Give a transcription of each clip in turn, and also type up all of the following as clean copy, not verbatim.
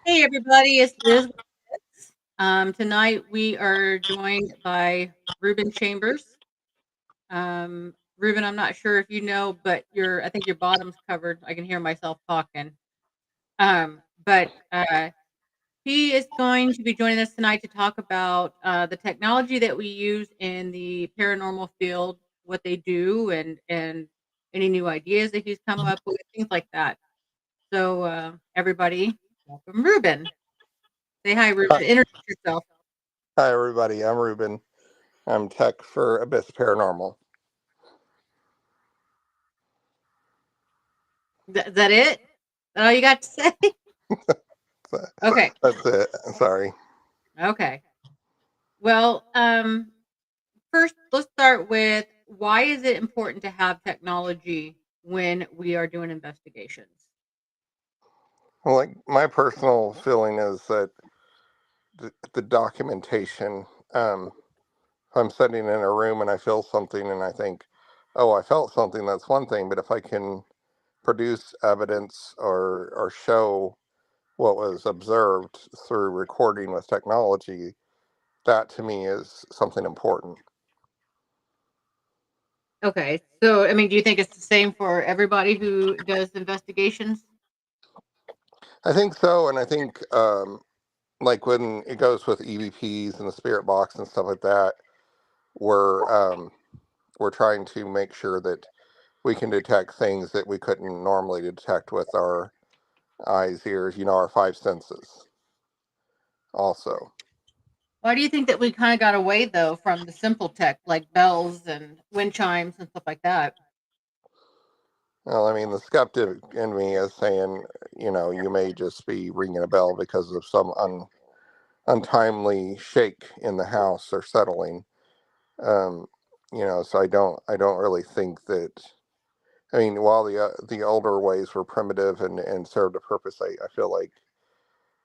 Hey everybody, it's Liz. Tonight we are joined by Reuben Chambers. Reuben, I'm not sure if you know, but I think your bottom's covered. I can hear myself talking. But he is going to be joining us tonight to talk about the technology that we use in the paranormal field, what they do, and any new ideas that he's come up with, things like that. So, everybody, welcome Reuben. Say hi, Hi, Reuben. Introduce yourself. hi, everybody. I'm Reuben. I'm tech for Abyss Paranormal. Is that it? That all you got to say? So, Okay. that's it. Sorry. Okay. Well, first, let's start with why is it important to have technology when we are doing investigations? Well, like my personal feeling is that the documentation. If I'm sitting in a room and I feel something and I think, "Oh, I felt something," that's one thing. But if I can produce evidence or show what was observed through recording with technology, that to me is something important. Okay. So, I mean, do you think it's the same for everybody who does investigations? I think so, and I think like when it goes with EVPs and the spirit box and stuff like that, we're we're trying to make sure that we can detect things that we couldn't normally detect with our eyes, ears, our five senses. Also, Why do you think that we kind of got away though from the simple tech like bells and wind chimes and stuff like that? well, I mean, the skeptic in me is saying, you may just be ringing a bell because of some untimely shake in the house or settling. Um, so I don't really think that. I mean, while the older ways were primitive and served a purpose, I feel like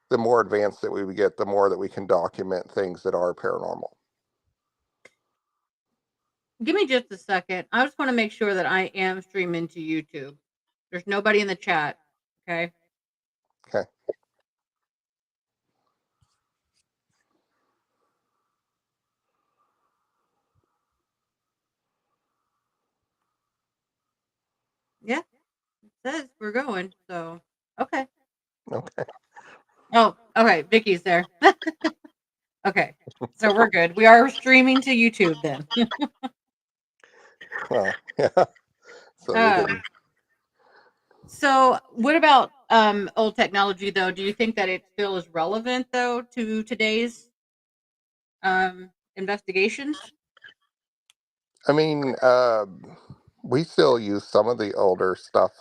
the more advanced that we would get, the more that we can document things that are paranormal. Give me just a second. I just want to make sure that I am streaming to YouTube. There's nobody in the chat. Okay. Okay. Yeah, it says we're going. So, okay. Okay. Oh, okay. Vicky's there. Okay. So we're good. We are streaming to YouTube then. Well, yeah. So we um, can. so what about old technology though? Do you think that it still is relevant though to today's investigations? I mean, we still use some of the older stuff.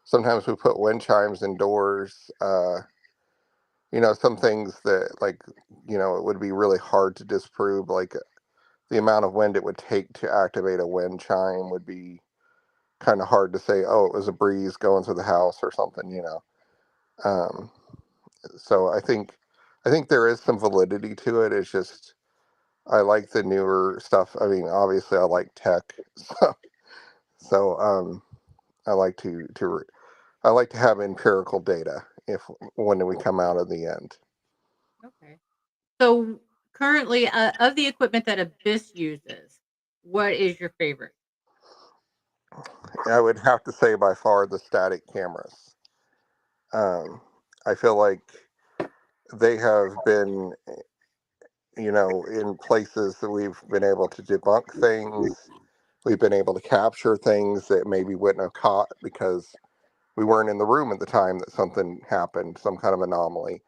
Sometimes we put wind chimes indoors. Some things that it would be really hard to disprove, like the amount of wind it would take to activate a wind chime would be kind of hard to say, oh, it was a breeze going through the house or something. Um, so I think there is some validity to it. It's just I like the newer stuff. I mean, obviously, I like tech, so I like I like to have empirical data if when we come out of the end. Okay. So currently, of the equipment that Abyss uses, what is your favorite? I would have to say by far the static cameras. Um, I feel like they have been in places that we've been able to debunk things. We've been able to capture things that maybe wouldn't have caught because we weren't in the room at the time that something happened, some kind of anomaly.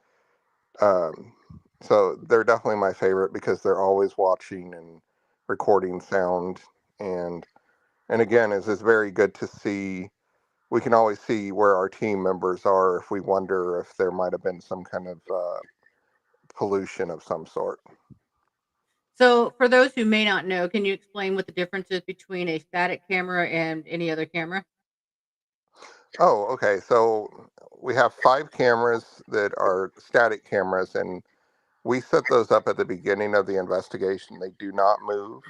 Um, so they're definitely my favorite because they're always watching and recording sound. And again, it's very good to see. We can always see where our team members are if we wonder if there might have been some kind of pollution of some sort. So, for those who may not know, can you explain what the difference is between a static camera and any other camera? Oh, okay. So we have five cameras that are static cameras, and we set those up at the beginning of the investigation. They do not move.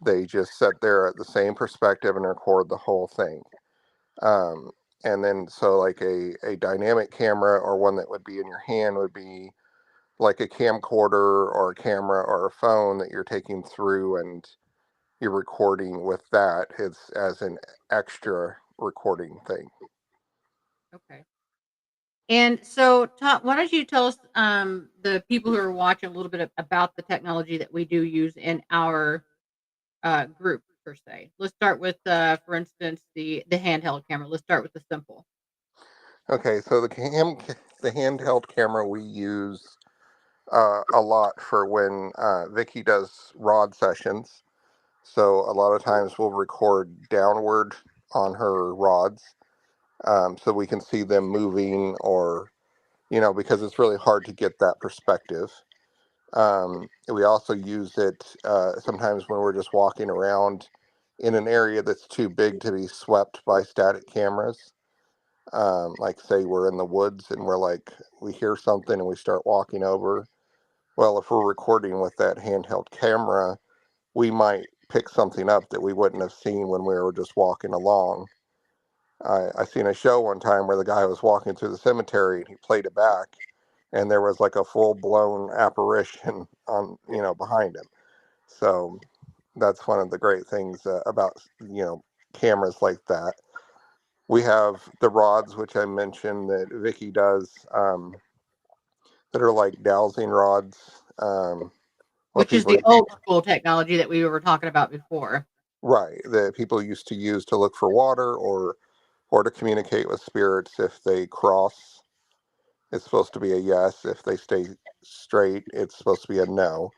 They just sit there at the same perspective and record the whole thing. Um, And then so like a dynamic camera or one that would be in your hand would be like a camcorder or a camera or a phone that you're taking through and you're recording with that. It's as an extra recording thing. Okay. And so, why don't you tell us, the people who are watching, a little bit about the technology that we do use in our group per se. Let's start with, for instance, the handheld camera. Let's start with the simple. Okay, so the handheld camera we use a lot for when Vicky does rod sessions. So a lot of times we'll record downward on her rods, so we can see them moving, or because it's really hard to get that perspective. We also use it sometimes when we're just walking around in an area that's too big to be swept by static cameras. Like say we're in the woods and we hear something and we start walking over. Well, if we're recording with that handheld camera, we might pick something up that we wouldn't have seen when we were just walking along. I seen a show one time where the guy was walking through the cemetery and he played it back, and there was like a full blown apparition on behind him. So that's one of the great things about cameras like that. We have the rods, which I mentioned that Vicky does, that are like dowsing rods. What Which is people the old school technology that we were talking about before. right, that people used to use to look for water, or to communicate with spirits. If they cross, it's supposed to be a yes. If they stay straight, it's supposed to be a no.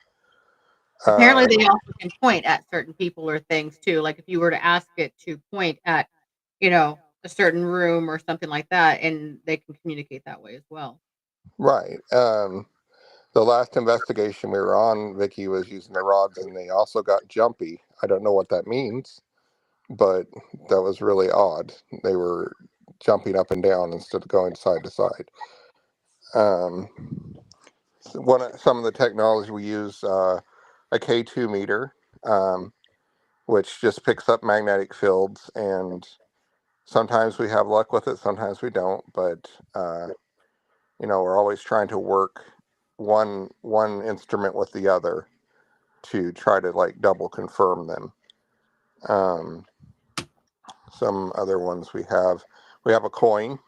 Apparently, Um, they also can point at certain people or things too. Like if you were to ask it to point at, a certain room or something like that, and they can communicate that way as well. right. The last investigation we were on, Vicky was using the rods, and they also got jumpy. I don't know what that means, but that was really odd. They were jumping up and down instead of going side to side. Um, some of the technology we use, a K2 meter, um, which just picks up magnetic fields, and sometimes we have luck with it, sometimes we don't. But we're always trying to work one instrument with the other to try to like double confirm them. Um, some other ones we have a coin,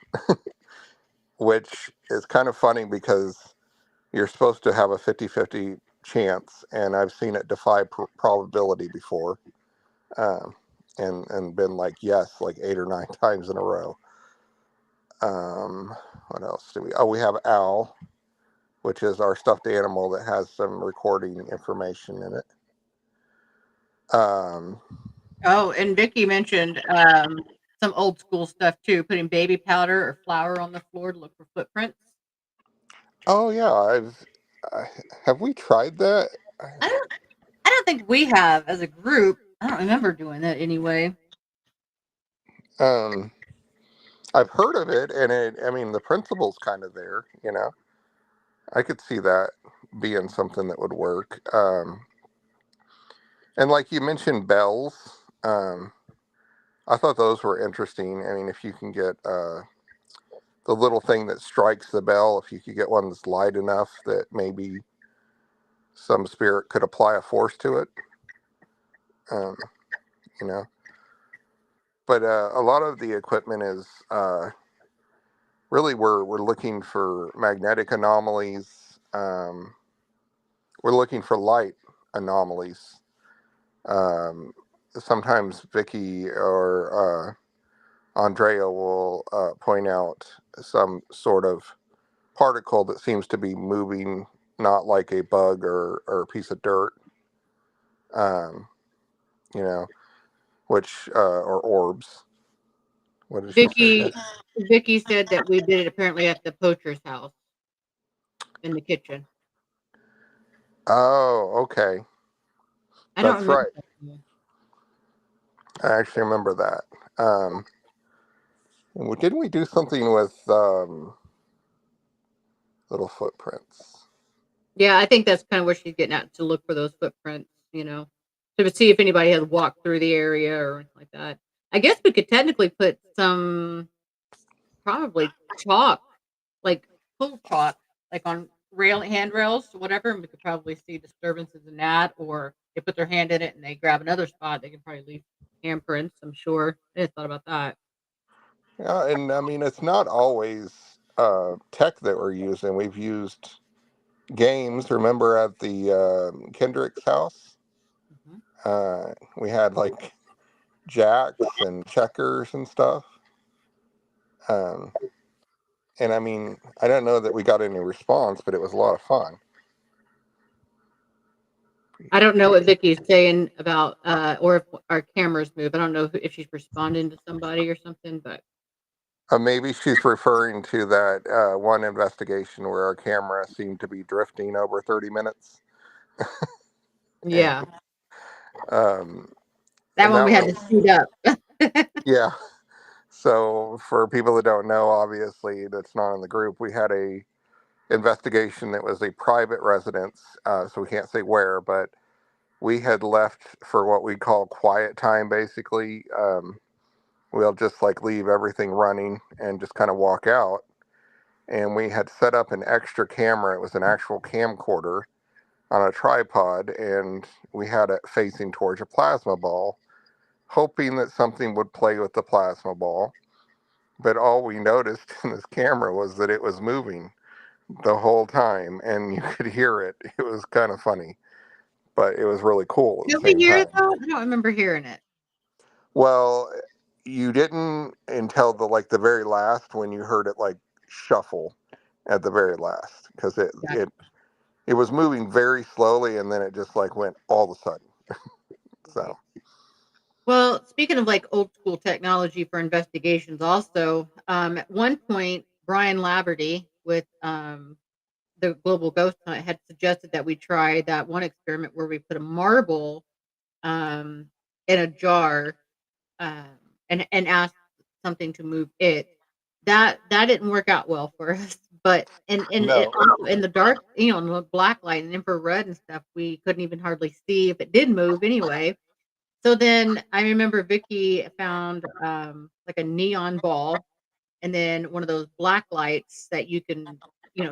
which is kind of funny because you're supposed to have a 50-50 chance, and I've seen it defy probability before, um, and been like yes like 8 or 9 times in a row. What else do we? Oh, we have Owl, which is our stuffed animal that has some recording information in it. Um, Oh, and Vicky mentioned some old school stuff too, putting baby powder or flour on the floor to look for footprints. oh yeah, I, have we tried that? I don't, I don't think we have as a group. I don't remember doing that anyway. Um, I've heard of it, and I mean, the principle's kind of there. I could see that being something that would work. And like you mentioned, bells. I thought those were interesting. I mean, if you can get the little thing that strikes the bell, if you could get one that's light enough that maybe some spirit could apply a force to it, um, you know. But a lot of the equipment is really we're looking for magnetic anomalies. We're looking for light anomalies. Um, Sometimes Vicky or Andrea will point out some sort of particle that seems to be moving, not like a bug or a piece of dirt, um, you know, or orbs. What did she say? Vicky, Vicky said that we did it apparently at the poacher's house in the kitchen. Oh, okay. I don't That's remember. right. I actually remember that. Didn't we do something with little footprints? Yeah, I think that's kind of where she's getting at, to look for those footprints, to see if anybody has walked through the area or anything like that. I guess we could technically put some. probably chalk, like pull chalk, like on handrails, whatever, and we could probably see disturbances in that. Or they put their hand in it and they grab another spot, they can probably leave handprints. I'm sure. I just thought about that. Yeah, and I mean, it's not always tech that we're using. We've used games. Remember at the Kendrick's house? Mhm. We had like jacks and checkers and stuff. Um, and I mean, I don't know that we got any response, but it was a lot of fun. I don't know what Vicky's saying about, or if our cameras move. I don't know if she's responding to somebody or something, but Maybe she's referring to that one investigation where our camera seemed to be drifting over 30 minutes. And, yeah, um, that and one that we had was, to speed up. yeah. So for people that don't know, obviously that's not in the group, we had a investigation that was a private residence, so we can't say where, but we had left for what we call quiet time. Basically, we'll just like leave everything running and just kind of walk out. And we had set up an extra camera. It was an actual camcorder on a tripod, and we had it facing towards a plasma ball, hoping that something would play with the plasma ball. But all we noticed in this camera was that it was moving the whole time, and you could hear it. It was kind of funny, but it was really cool at Did the we same hear it time. though? I don't remember hearing it. Well, you didn't until the very last when you heard it like shuffle at the very last because Yeah. it was moving very slowly and then it just like went all of a sudden. Right. So Well, speaking of like old school technology for investigations, also, at one point, Brian Laverty with the Global Ghost Hunt had suggested that we try that one experiment where we put a marble um, in a jar, um, and ask something to move it. That didn't work out well for us. But in it no, also in the dark, in the black light and infrared and stuff, we couldn't even hardly see if it did move anyway. So then I remember Vicky found, like a neon ball and then one of those black lights that you can,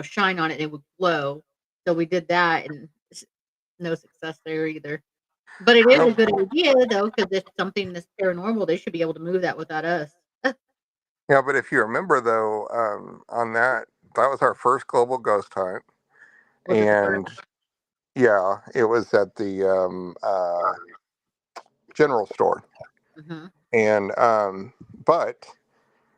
shine on it and it would glow. So we did that and no success there either. But it is a no, good idea though, because if something is paranormal, they should be able to move that without us. yeah. But if you remember though, on that was our first global ghost hunt, Was it the first? and yeah, it was at the general store, Mhm. and but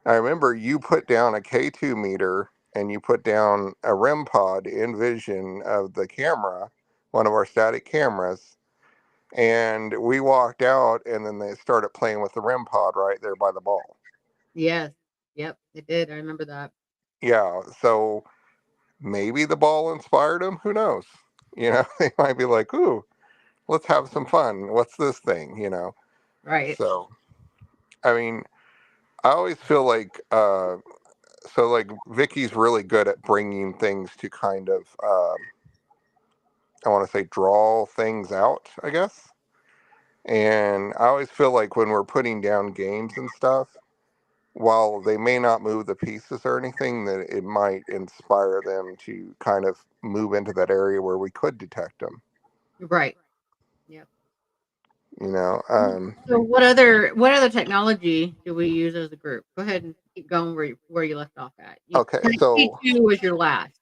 I remember you put down a K2 meter and you put down a REM pod in vision of the camera, one of our static cameras, and we walked out and then they started playing with the REM pod right there by the ball. Yes. Yep, it did. I remember that. Yeah, so maybe the ball inspired them. Who knows? They might be like, "Ooh, let's have some fun. What's this thing?" Right. So, I mean, I always feel like so like Vicky's really good at bringing things to kind of I want to say draw things out, I guess. And I always feel like when we're putting down games and stuff, while they may not move the pieces or anything, that it might inspire them to kind of move into that area where we could detect them. Right. Yep. You know, So what other technology do we use as a group? Go ahead and keep going where you left off at. okay, so K2 was your last.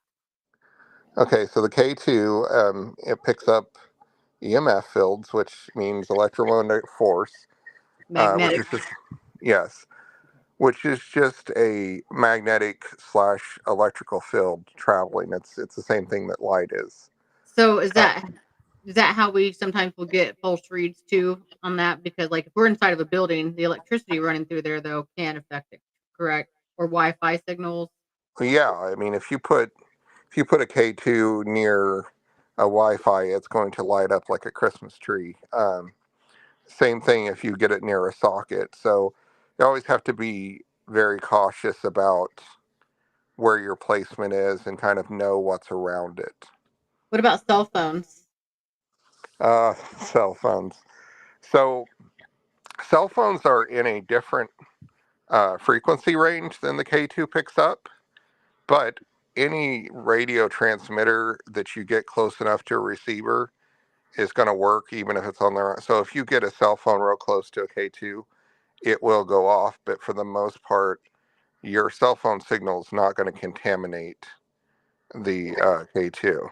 okay, so the K2 it picks up EMF fields, which means electromagnetic force, which Magnetic. is just yes, which is just a magnetic slash electrical field traveling. It's the same thing that light is. So Uh, is that how we sometimes will get pulse reads too on that? Because like if we're inside of a building, the electricity running through there though can affect it, correct? Or Wi-Fi signals. yeah, I mean if you put a K2 near a Wi-Fi, it's going to light up like a Christmas tree. Same thing if you get it near a socket. So you always have to be very cautious about where your placement is and kind of know what's around it. What about cell phones? Cell phones. So cell phones are in a different frequency range than the K2 picks up, but any radio transmitter that you get close enough to a receiver is going to work even if it's on their own. So if you get a cell phone real close to a K2, it will go off, but for the most part, your cell phone signal is not going to contaminate the K2.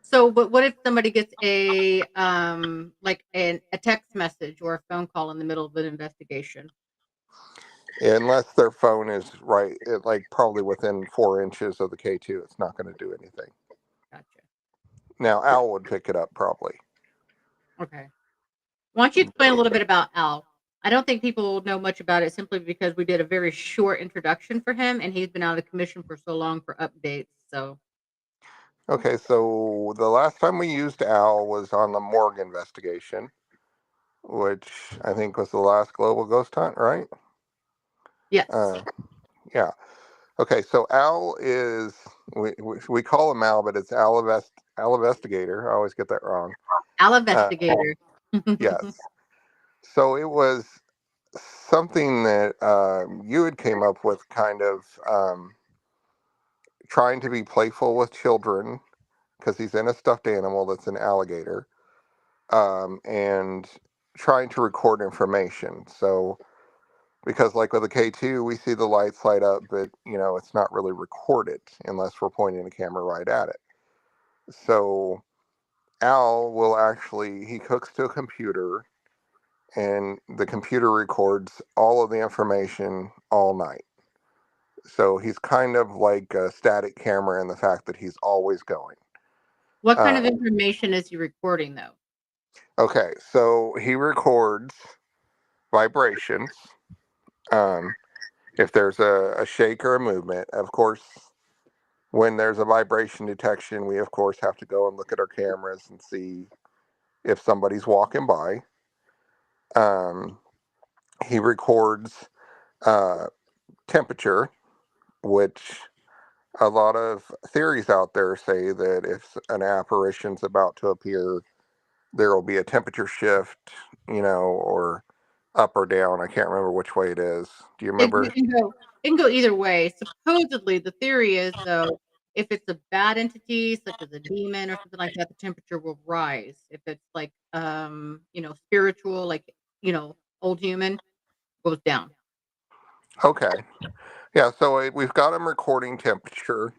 So, but what if somebody gets a like a text message or a phone call in the middle of an investigation? Unless their phone is right, like probably within 4 inches of the K2, it's not going to do anything. Gotcha. Now, Owl would pick it up probably. Okay. Why don't you explain a little bit about Al? I don't think people know much about it simply because we did a very short introduction for him, and he's been out of commission for so long for updates. So, Okay, so the last time we used Owl was on the Morgue investigation, which I think was the last global ghost hunt, right? yes, Uh, yeah. Okay, so Al is we call him Al, but it's Al Investigator. I always get that wrong. Al Uh, investigator. yes. So it was something that you had came up with, kind of trying to be playful with children because he's in a stuffed animal that's an alligator, and trying to record information. So because like with the K2, we see the lights light up, but it's not really recorded unless we're pointing the camera right at it. So Al will actually, he hooks to a computer, and the computer records all of the information all night. So he's kind of like a static camera in the fact that he's always going. What kind of Um, information is he recording, though? okay, so he records vibrations. Um, if there's a shake or a movement, of course, when there's a vibration detection, we of course have to go and look at our cameras and see if somebody's walking by. Um, he records uh, temperature, which a lot of theories out there say that if an apparition's about to appear, there will be a temperature shift, or up or down. I can't remember which way it is. Do you remember? It can go either way. Supposedly, the theory is, though, if it's a bad entity, such as a demon or something like that, the temperature will rise. If it's like, spiritual, like, old human, goes down. Okay. Yeah, so we've got him recording temperature,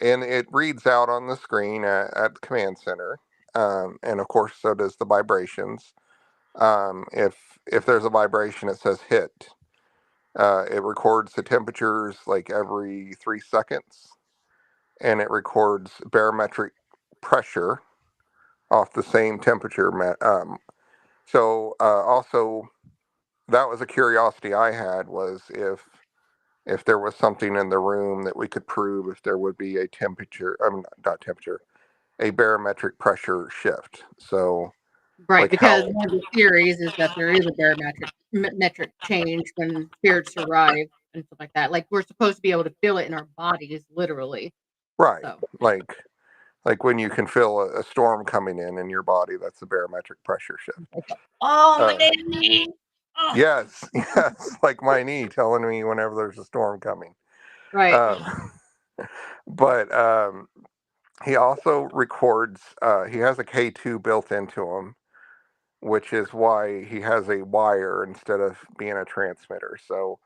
and it reads out on the screen at the command center. And of course, so does the vibrations. If there's a vibration, it says hit. It records the temperatures like every 3 seconds, and it records barometric pressure off the same temperature. Also, that was a curiosity I had, was if there was something in the room that we could prove if there would be a temperature, I mean, not temperature, a barometric pressure shift. So, Right, like because how, one of the theories is that there is a barometric metric change when spirits arrive and stuff like that. Like, we're supposed to be able to feel it in our bodies, literally. right, So, like when you can feel a storm coming in your body, that's the barometric pressure shift. oh, my Uh, damn knee. Oh. yes, yes, like my knee telling me whenever there's a storm coming. Right. Um, but he also records, he has a K2 built into him, which is why he has a wire instead of being a transmitter. So,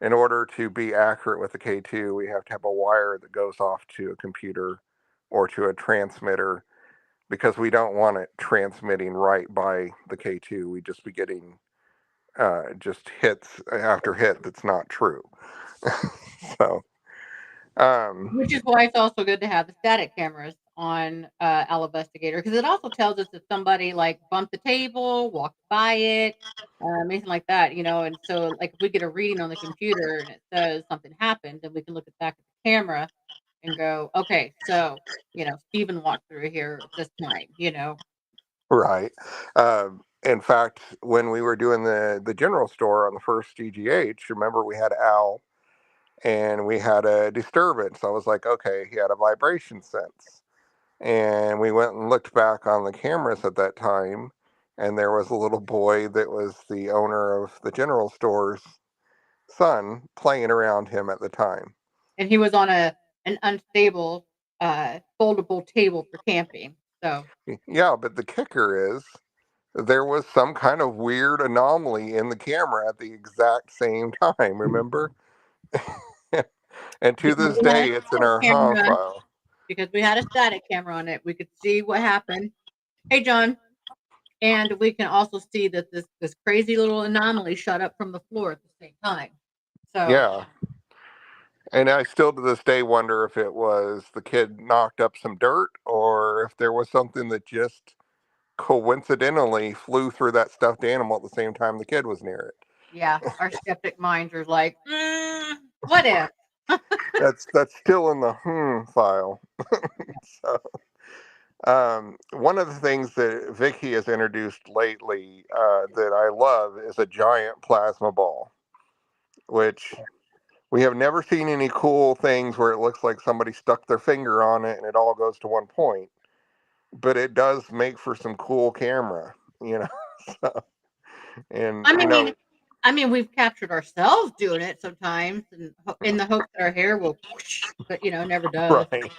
in order to be accurate with the K2, we have to have a wire that goes off to a computer or to a transmitter, because we don't want it transmitting right by the K2. We just be getting just hits after hit that's not true. So, um, Which is why it's also good to have the static cameras on Investigator, because it also tells us if somebody like bumped the table, walked by it, anything like that, And so, like, if we get a reading on the computer and it says something happened, then we can look back at the camera and go, okay, so Steven walked through here at this time. right. In fact, when we were doing the general store on the first GGH, remember we had Al and we had a disturbance. I was like, okay, he had a vibration sense. And we went and looked back on the cameras at that time, and there was a little boy that was the owner of the general stores son playing around him at the time. And he was on an unstable, foldable table for camping. So Yeah, but the kicker is there was some kind of weird anomaly in the camera at the exact same time, remember? And to because this we had a day, it's in static our HUM camera file. because we had a static camera on it, we could see what happened. Hey, John. And we can also see that this crazy little anomaly shot up from the floor at the same time. So Yeah. And I still to this day wonder if it was the kid knocked up some dirt or if there was something that just coincidentally flew through that stuffed animal at the same time the kid was near yeah, our skeptic minds are like, what if? it. That's still in the file. So, one of the things that Vicky has introduced lately that I love is a giant plasma ball, which we have never seen any cool things where it looks like somebody stuck their finger on it and it all goes to one point. But it does make for some cool camera, you know. So, and I mean, we've captured ourselves doing it sometimes, and in the hope that our hair will, whoosh, but never does. right.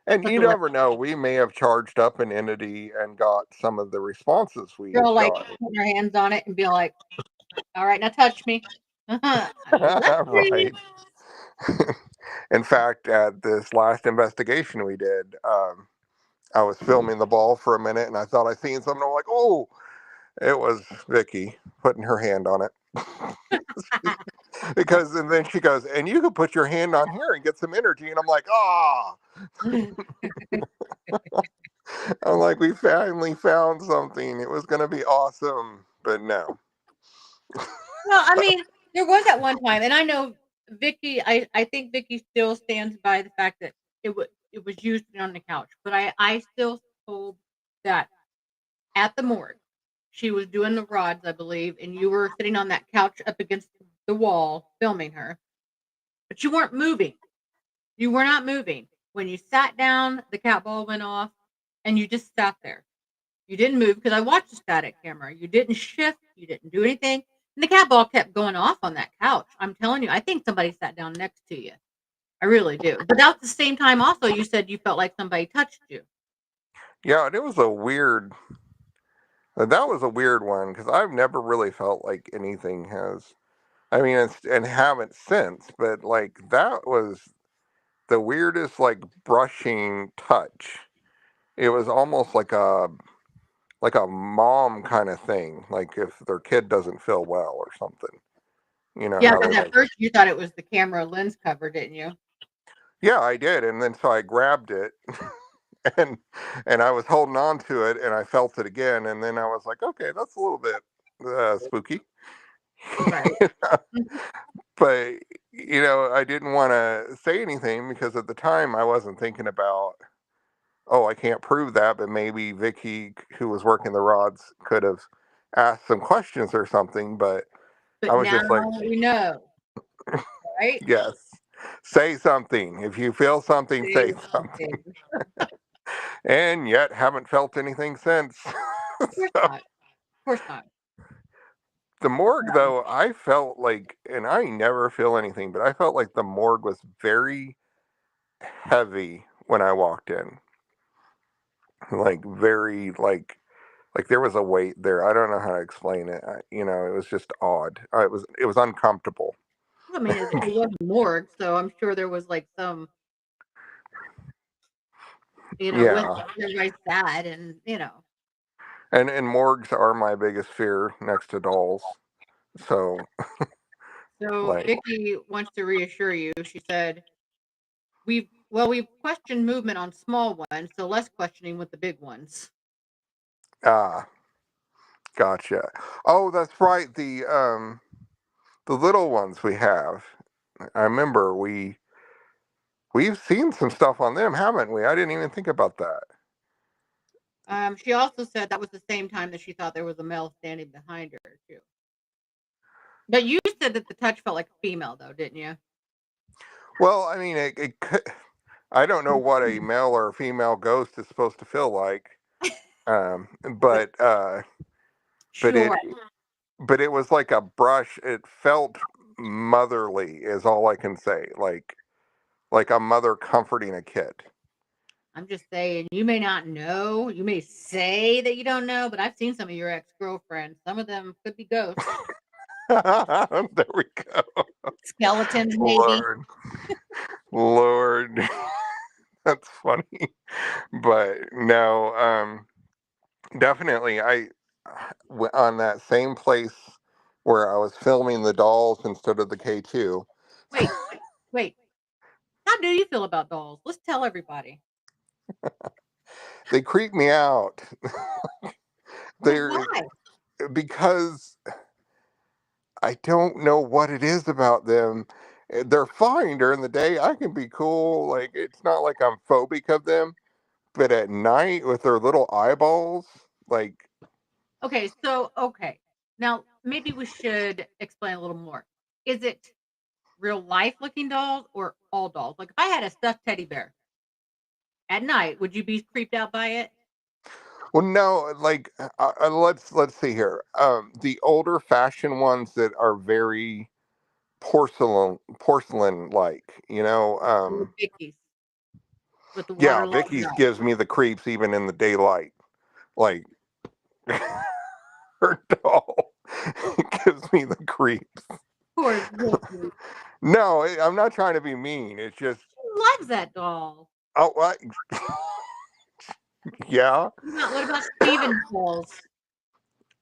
And But you the rest, never know, we may have charged up an entity and got some of the responses we girl, like got. putting our hands on it and be like, "All right, now touch me." Let's see. Right. In fact, at this last investigation we did, I was filming the ball for a minute and I thought I seen something. I'm like, oh, it was Vicky putting her hand on it. Because, and then she goes, and you could put your hand on here and get some energy. And I'm like, ah, I'm like, we finally found something. It was going to be awesome. But no. Well, there was at one time, and I know Vicky. I think Vicky still stands by the fact that it was used on the couch. But I still hold that at the morgue, she was doing the rods, I believe, and you were sitting on that couch up against the wall filming her, but you weren't moving. You were not moving. When you sat down, the cat ball went off, and you just sat there. You didn't move because I watched the static camera. You didn't shift. You didn't do anything. And the cat ball kept going off on that couch. I'm telling you, I think somebody sat down next to you. I really do. But that's the same time also you said you felt like somebody touched you. Yeah, and it was a weird, that was a weird one because I've never really felt like anything has, I mean, and haven't since, but like that was the weirdest, like brushing touch. It was almost like a mom kind of thing, like if their kid doesn't feel well or something. You know Yeah, how they because at like, first you thought it was the camera lens cover, didn't you? yeah, I did, and then so I grabbed it, and I was holding on to it, and I felt it again, and then I was like, okay, that's a little bit spooky, Right. Mhm. but I didn't want to say anything because at the time I wasn't thinking about, oh, I can't prove that, but maybe Vicky, who was working the rods, could have asked some questions or something, but I But was now just like, we know, right? yes. Say something. If you feel something, Say say something. something. And yet haven't felt anything since. Of course So not. Of course not. the morgue though, I felt like, and I never feel anything, but I felt like the morgue was very heavy when I walked in. Like very like there was a weight there. I don't know how to explain it. It was just odd. It was uncomfortable. It was a morgue, so I'm sure there was like some, with Yeah. everybody sad and And morgues are my biggest fear next to dolls. So So like Vicky wants to reassure you. She said, we've questioned movement on small ones, so less questioning with the big ones." ah, gotcha. Oh, that's right. The little ones we have. I remember we've seen some stuff on them, haven't we? I didn't even think about that. She also said that was the same time that she thought there was a male standing behind her too. But you said that the touch felt like a female, though, didn't you? Well, I mean, it could, I don't know what a male or a female ghost is supposed to feel like, um, But but but sure. it was like a brush. It felt motherly is all I can say. Like a mother comforting a kid. I'm just saying, you may not know. You may say that you don't know, but I've seen some of your ex-girlfriends. Some of them could be ghosts. There we go. Skeletons, maybe. Lord, Lord, that's funny. But no, definitely. On that same place where I was filming the dolls instead of the K2. Wait, wait. How do you feel about dolls? Let's tell everybody. They creep me out. They're Why? because I don't know what it is about them. They're fine during the day. I can be cool. Like it's not like I'm phobic of them, but at night with their little eyeballs, like Okay. Now, maybe we should explain a little more. Is it real life looking dolls or all dolls? Like if I had a stuffed teddy bear at night, would you be creeped out by it? well, no, like let's see here. The older fashioned ones that are very porcelain like, Or the Vickies with the yeah, waterline Vicky's up? gives me the creeps even in the daylight. Like her doll gives me the creeps. Poor Vicky. No, I'm not trying to be mean. It's just, She loves that doll. oh, yeah, What about Steven's dolls?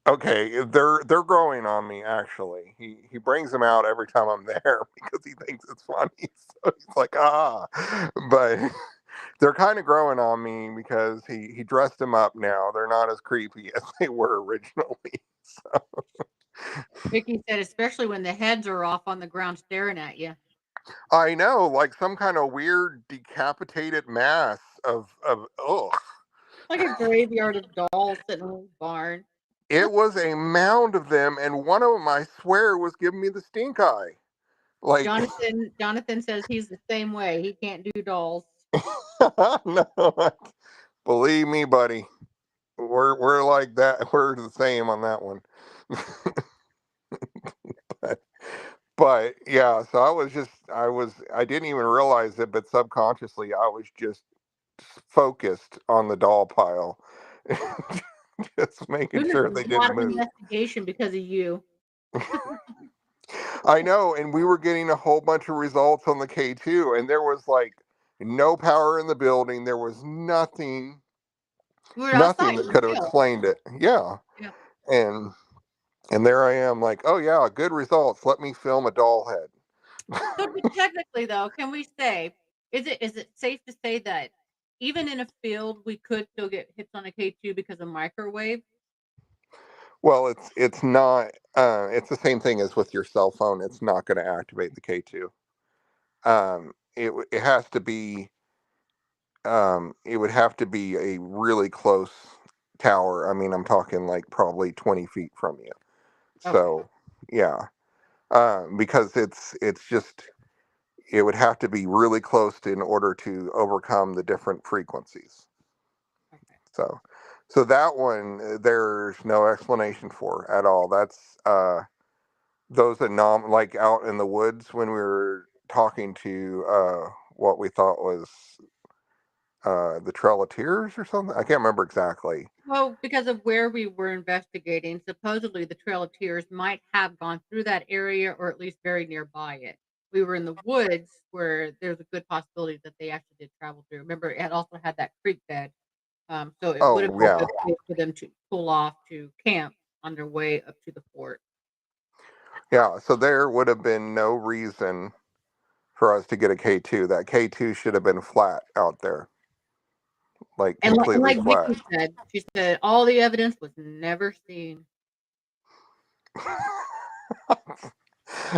okay. They're growing on me. Actually, he brings them out every time I'm there because he thinks it's funny. So he's like, ah, but they're kind of growing on me because he dressed them up now. They're not as creepy as they were originally. So Vicky said, especially when the heads are off on the ground staring at you. I know, like some kind of weird decapitated mass of ugh. Like a graveyard of dolls sitting in a little barn. It was a mound of them, and one of them, I swear, was giving me the stink eye. Like, Jonathan says he's the same way. He can't do dolls. no, believe me, buddy, we're like that. We're the same on that one. but, but yeah, so I didn't even realize it, but subconsciously, I was just focused on the doll pile, just making We sure missing they a lot didn't of move. investigation because of you. I know, and we were getting a whole bunch of results on the K2, and there was like no power in the building. There was We were outside nothing in that the could have field. explained it. Yeah, Yeah. and and there I am, like, oh yeah, good results. Let me film a doll head. So technically, though, can we say is it safe to say that even in a field we could still get hits on a K2 because of microwave? Well, it's not. It's the same thing as with your cell phone. It's not going to activate the K2. It has to be. It would have to be a really close tower. I mean, I'm talking like probably 20 feet from you. Okay. So, yeah, because it's just it would have to be really close in order to overcome the different frequencies. Okay. So, so that one there's no explanation for at all. That's those like out in the woods when we were talking to what we thought was the Trail of Tears or something. I can't remember exactly. Well, because of where we were investigating, supposedly the Trail of Tears might have gone through that area or at least very nearby it. We were in the woods where there's a good possibility that they actually did travel through. Remember, it had also had that creek bed. So it would have Oh been a yeah, good place for them to pull off to camp on their way up to the fort. yeah. So there would have been no reason for us to get a K2. That K2 should have been flat out there, like And completely like flat. Vicky said, she said all the evidence was never seen.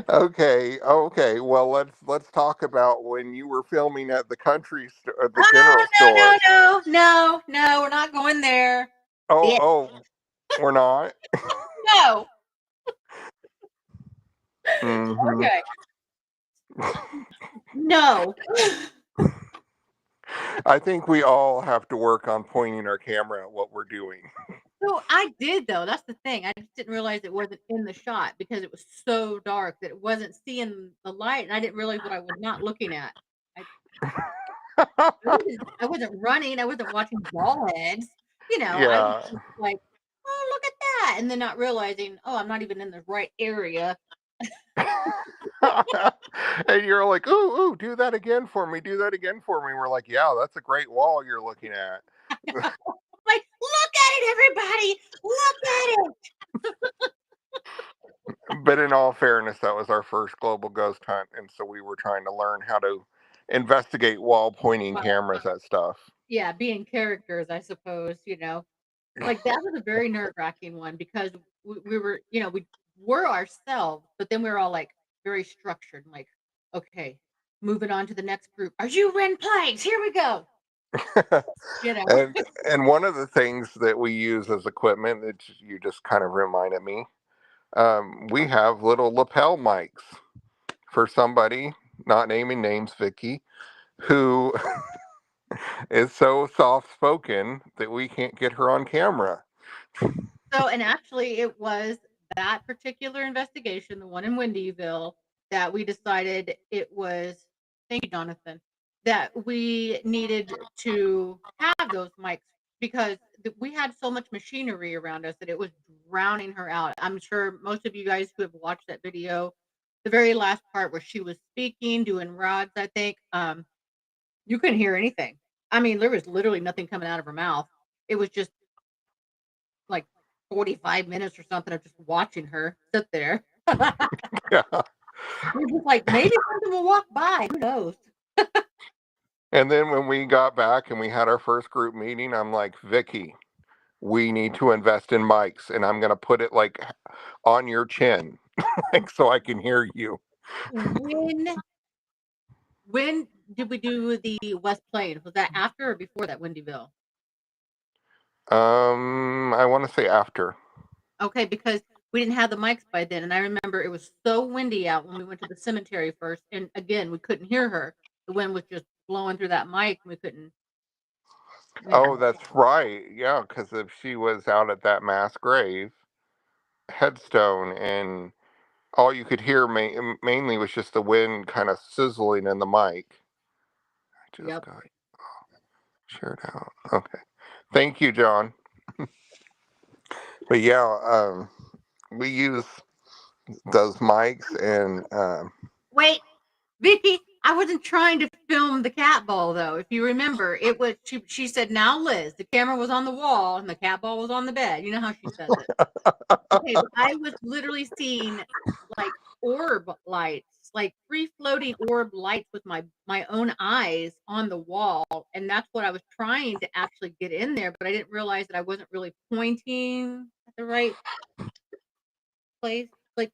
Okay, okay. Well, let's talk about when you were filming at the the Oh, general store. no, we're not going there. Oh, Yeah, oh, we're not. no. Hmm. Okay, no. I think we all have to work on pointing our camera at what we're doing. So I did though. That's the thing. I just didn't realize it wasn't in the shot because it was so dark that it wasn't seeing the light, and I didn't realize what I was not looking at. I wasn't running. I wasn't watching ball heads. I was Yeah. just like, oh, look at that, and then not realizing, oh, I'm not even in the right area. And you're like, ooh, ooh, do that again for me. Do that again for me. We're like, yeah, that's a great wall you're looking at. Like, look at it, everybody! Look at it! But in all fairness, that was our first global ghost hunt. And so we were trying to learn how to investigate wall pointing Wow. cameras at stuff. Yeah, being characters, I suppose. Like, that was a very nerve-wracking one because we were we were ourselves, but then we were all, like, very structured, like, "Okay, moving on to the next group. Are you in place? Here we go." You know? and one of the things that we use as equipment that you just kind of reminded me, we have little lapel mics for somebody, not naming names, Vicky, who is so soft spoken that we can't get her on camera. So, and actually, it was that particular investigation, the one in Windyville, that we decided it was thank you, Jonathan, that we needed to have those mics because we had so much machinery around us that it was drowning her out. I'm sure most of you guys who have watched that video, the very last part where she was speaking, doing rods, I think, you couldn't hear anything. I mean, there was literally nothing coming out of her mouth. It was just like 45 minutes or something of just watching her sit there. Yeah. We're just like, maybe something will walk by. Who knows? And then when we got back and we had our first group meeting, I'm like, Vicky, we need to invest in mics, and I'm going to put it like on your chin, like so I can hear you. When when did we do the West Plains? Was that after or before that Windyville? I want to say after. Okay, because we didn't have the mics by then, and I remember it was so windy out when we went to the cemetery first, and again we couldn't hear her. The wind was just blowing through that mic, and we couldn't, you Oh, know. that's right. Yeah, because if she was out at that mass grave headstone, and all you could hear mainly was just the wind kind of sizzling in the mic. I just Yep. got shared out. Okay. Thank you, John. But yeah, we use those mics, and Wait, Vicky, I wasn't trying to film the cat ball though. If you remember, it was she said, "Now, Liz." The camera was on the wall and the cat ball was on the bed. You know how she says it. Okay, but I was literally seeing like orb lights, like free floating orb lights with my own eyes on the wall, and that's what I was trying to actually get in there, but I didn't realize that I wasn't really pointing at the right place. Like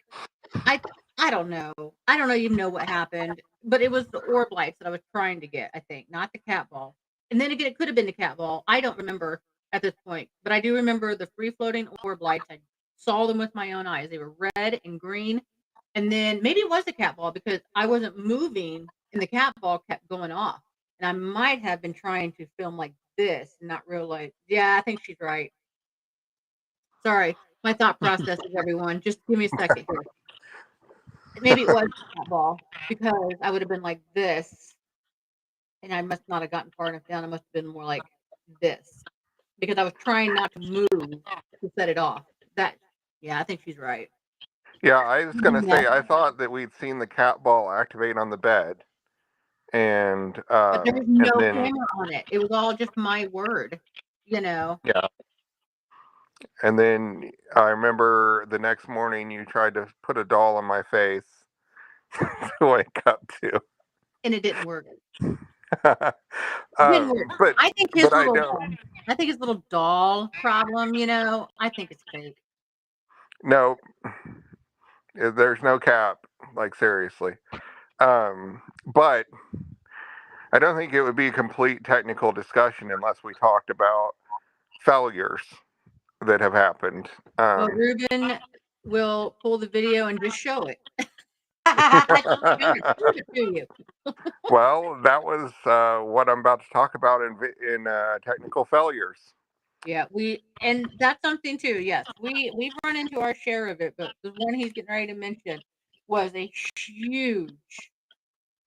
I I don't know. I don't even know what happened, but it was the orb lights that I was trying to get, I think, not the cat ball. And then again, it could have been the cat ball. I don't remember at this point, but I do remember the free floating orb lights. I saw them with my own eyes. They were red and green. And then maybe it was the cat ball because I wasn't moving and the cat ball kept going off. And I might have been trying to film like this and not realize. Yeah, I think she's right. Sorry. My thought processes, everyone. Just give me a second here. Maybe it was that ball because I would have been like this, and I must not have gotten far enough down. I must have been more like this because I was trying not to move to set it off. That, yeah, I think she's right. yeah, I was gonna Yeah, say I thought that we'd seen the cat ball activate on the bed, and but there was and no then camera on it. It was all just my word, you know. yeah, and then I remember the next morning you tried to put a doll on my face to wake up to. And it didn't work. It didn't work. But I think his I little, don't. I think his little doll problem, I think it's fake. No, there's no cap. Like seriously. But I don't think it would be a complete technical discussion unless we talked about failures that have happened. Well, Um, Reuben will pull the video and just show it. She's gonna prove it to you. well, that was what I'm about to talk about in technical failures. Yeah, and that's something too. Yes, we've run into our share of it, but the one he's getting ready to mention was a huge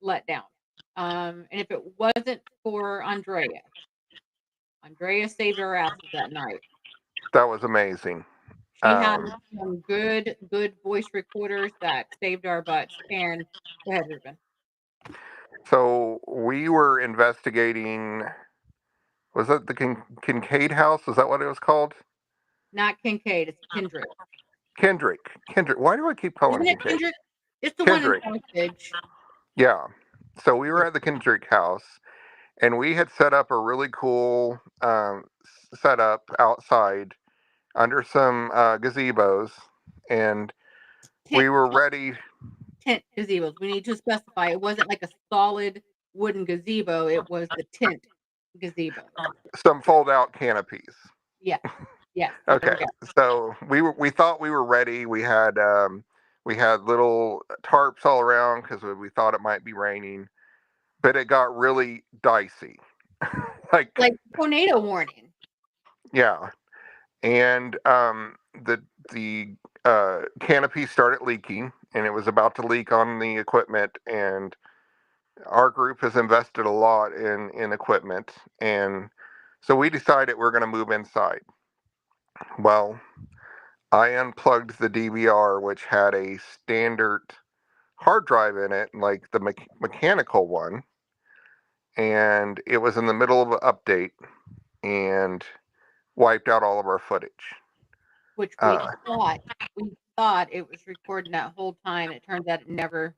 letdown. And if it wasn't for Andrea saved our asses that night. That was amazing. She had Um, some good voice recorders that saved our butts. And go ahead, Ruben. so we were investigating. Was it the Kincaid house? Is that what it was called? Not Kincaid, it's Kendrick. Kendrick. Kendrick. Why do I keep calling Isn't it it Kincaid? Kendrick? It's the one in Kendrick. Carthage. Yeah. So we Yeah. were at the Kendrick house, and we had set up a really cool setup outside under some gazebos, and Tent, we were ready. tent gazebos. We need to specify it wasn't like a solid wooden gazebo, it was the tent gazebo. Some fold out canopies. Yes. Yes, there we Okay, go. so we thought we were ready. We had little tarps all around because we thought it might be raining, but it got really dicey. Like Like tornado warning, yeah, and the canopy started leaking, and it was about to leak on the equipment. And our group has invested a lot in equipment, and so we decided we're going to move inside. Well, I unplugged the DVR, which had a standard hard drive in it, like the mechanical one, and it was in the middle of an update and wiped out all of our footage. which Uh, we thought it was recording that whole time. It turns out it never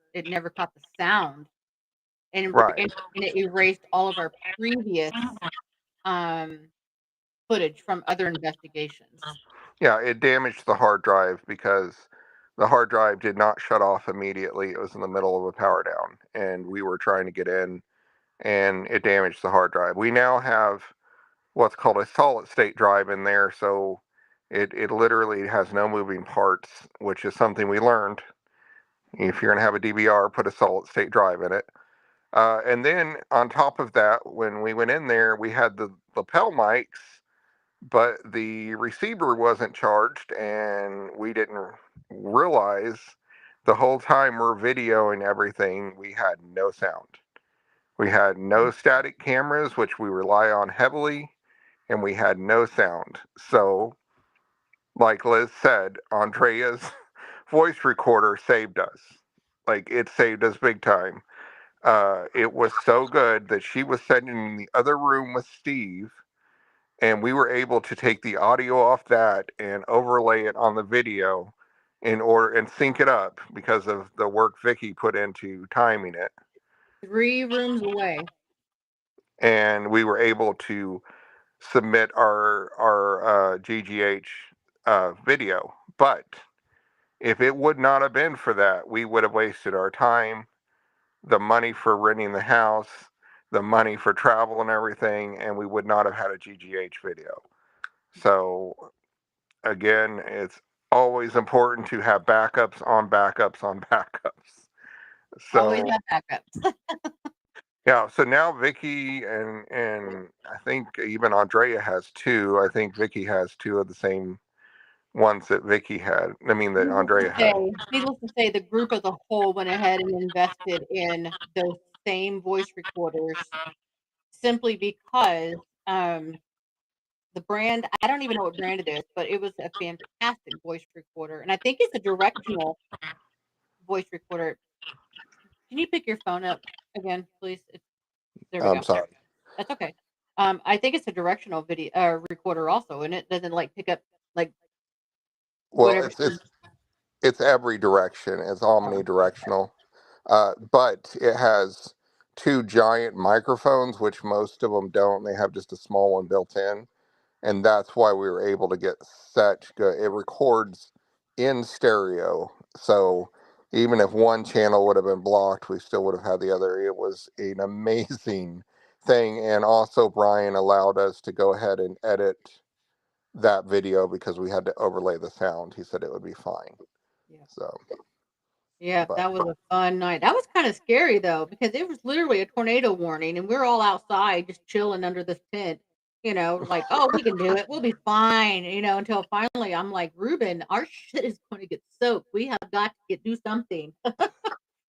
caught the sound, right. and it erased all of our previous um footage from other investigations. Yeah, it damaged the hard drive because the hard drive did not shut off immediately. It was in the middle of a power down, and we were trying to get in, and it damaged the hard drive. We now have what's called a solid state drive in there, so it literally has no moving parts, which is something we learned. If you're going to have a DVR, put a solid state drive in it. And then on top of that, when we went in there, we had the lapel mics, but the receiver wasn't charged, and we didn't realize the whole time we're videoing everything, we had no sound. We had no static cameras, which we rely on heavily, and we had no sound. So, like Liz said, Andrea's voice recorder saved us. Like, it saved us big time. It was so good that she was sitting in the other room with Steve, and we were able to take the audio off that and overlay it on the video in order and sync it up because of the work Vicky put into timing it. 3 rooms away. And we were able to submit our GGH video. But if it would not have been for that, we would have wasted our time, the money for renting the house, the money for travel and everything, and we would not have had a GGH video. So again, it's always important to have backups on backups on backups. Always So have backups. yeah, so now Vicky and I think even Andrea has two. I think Vicky has two of the same ones that Vicky had. I mean that Andrea had. Needless to say, the group as a whole went ahead and invested in those same voice recorders simply because um, the brand, I don't even know what brand it is, but it was a fantastic voice recorder. And I think it's a directional voice recorder. Can you pick your phone up again, please? There we I'm go. sorry. That's okay. I think it's a directional video recorder also, and it doesn't like pick up like Well, whatever. it's every direction. It's omnidirectional, but it has two giant microphones, which most of them don't. They have just a small one built in, and that's why we were able to get such good. It records in stereo, so even if one channel would have been blocked, we still would have had the other. It was an amazing thing, and also Brian allowed us to go ahead and edit that video because we had to overlay the sound. He said it would be fine. Yeah. So, Yeah, but that was a fun night. That was kind of scary though, because it was literally a tornado warning, and we're all outside just chilling under this tent. like, "Oh, we can do it. We'll be fine," until finally I'm like, "Reuben, our shit is gonna get soaked. We have got to do something."